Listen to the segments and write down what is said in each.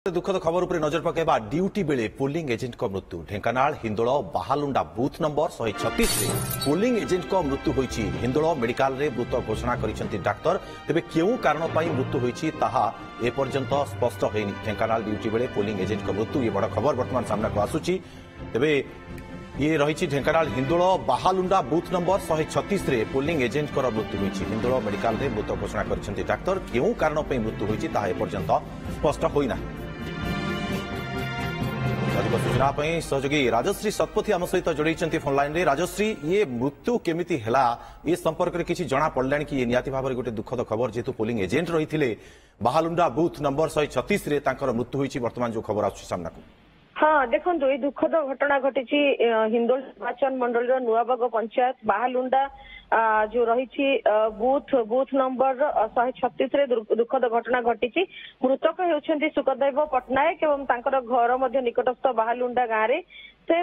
दुखद खबर उपर नजर पकेबा ड्यूटी बेले पोलिंग एजेंट को मृत्यु ढेंकानाल हिंदोल बाहालुंडा बूथ नंबर 136 रे पोलिंग एजेंट को मृत्यु होईची हिंदोल मेडिकल रे मृत घोषणा करिसेंती डाक्टर तेबे केउ कारण पई मृत्यु होईची ताहा ए पर्यंत स्पष्ट होइनी ढेंकानाल ड्यूटी बेले पोलिंग एजेंट को मृत्यु ये बड़ खबर वर्तमान सामना को आसुची तेबे ये रही ढेंकानाल हिंदोल बाहालुंडा बूथ नंबर 136 रे पोलिंग एजेंट को मृत्यु होईची हिंदोल मेडिकल रे मृत घोषणा करिसेंती डाक्टर केउ कारण पई मृत्यु होईची ताहा ए पर्यंत स्पष्ट होइना सूचना सहयोगी राजश्री शतपथी आम सहित जोड़ी फोन लाइन रे राजश्री ये मृत्यु केमिति हेला ये संपर्क में किसी जना पड़ा कि ये निहाती भाव में गोटे दुखद खबर जेहेतु पोलिंग एजेंट रही थे बाहालुंडा बूथ नंबर 136 रे तांकर मृत्यु होईची वर्तमान जो खबर आसुची सामना को। हाँ देखो ये दुखद घटना घटी हिंदोल निर्वाचन मंडल नुआबाग पंचायत बाहालुंडा जो रही बूथ नंबर 136 रे दुखद घटना घटी मृतक होउछन्ती सुखदेव पटनायक एवं तांकर घर मध्य निकटस्थ बाहालुंडा गाँव रे से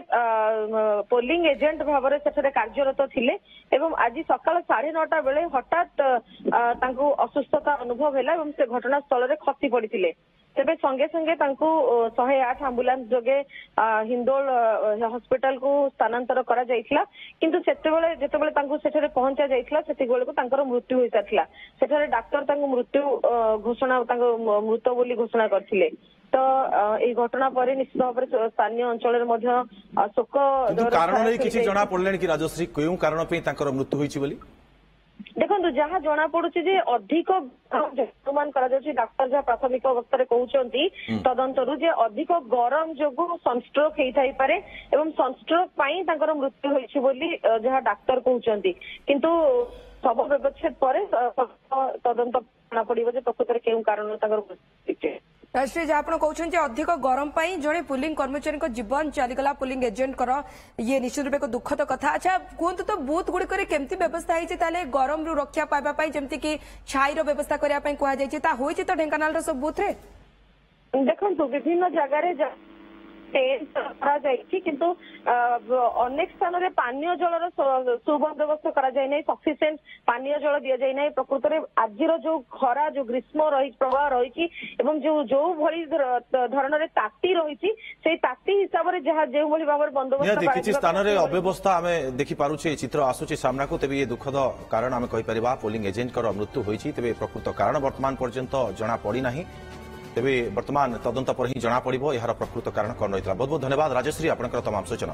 पोलिंग एजेंट भाव में सेठे कार्यरत थिले एवं आज सकाळ 9:30 बेले हठात तांको अस्वस्थता अनुभव हैला एवं से घटना स्थल रे खसी पड़िथिले तेबे संगे संगे तांको 108 एम्बुलेंस जोगे हिंदोल हॉस्पिटल को स्थानांतर करा जाइथिला किंतु सेतेबेले जेतेबेले तांको सेठरे पहुंचा जाइथिला सेतिबेले को तांकर मृत्यु होई साथिला सेठरे डॉक्टर तांको मृत्यु घोषणा तांको मृत बोली घोषणा करथिले तो ए घटना पर निश्चित भाव में स्थानीय अंचल मध्य शोक कारण नै किछि जणा पड़लेन कि राजश्री केउ कारण पे तांकर मृत्यु होईची बोली देखो जहाँ जना पड़ुची जे अधिक अनुमान करा जाउची डॉक्टर जहाँ प्राथमिक अवस्था कहउचंती तदंतरु जे अधिक गरम जोगु सनस्ट्रोक हेई थाई पारे एवं सनस्ट्रोक पई तांकर मृत्यु होईची बोली जहाँ डॉक्टर कहउचंती किंतु सब व्यवच्छेद पर तदंत जना पड़िबो जे प्रकृତରେ केउ कारण तांकर मृत्यु राष्ट्रीय जहाँ आप कहते अधिक गरम पाई जड़े पुलिंग कर्मचारी जीवन चलीगला पुलिंग एजेंट ये निश्चित रूप एक दुखद कथा। अच्छा कहतु तो बूथ गुड़िक केमती व्यवस्था है गरम रु रक्षा पाइबा जमती कि छाईर व्यवस्था करने कहुई तो ढेंकानाल सब बूथ रे देखो विभिन्न जगह किंतु अनेक स्थान में पानीय जलर सुबंदोबस्त करा जाय नै सफिशिएंट पानीय जल दिया जाय नै प्रकृत में आज जो खरा जो ग्रीष्म रही प्रवाह रही एवं जो भली धरण ताती रही से ताती हिसाब से जहाँ जो भाव में बंदोबस्त किसी स्थान में अव्यवस्था आम देखिपुचे चित्र आसूची सामना को तेज ये दुखद कारण आम कहीपर पोलिंग एजेंट मृत्यु होती तेज प्रकृत कारण वर्तमान पर्यंत जना पड़ना तेबे वर्तमान तदंत पर ही जना पड़िबो यार प्रकृत कारण कौन रही। बहुत बहुत धन्यवाद राजश्री आपनकर तमाम सूचना।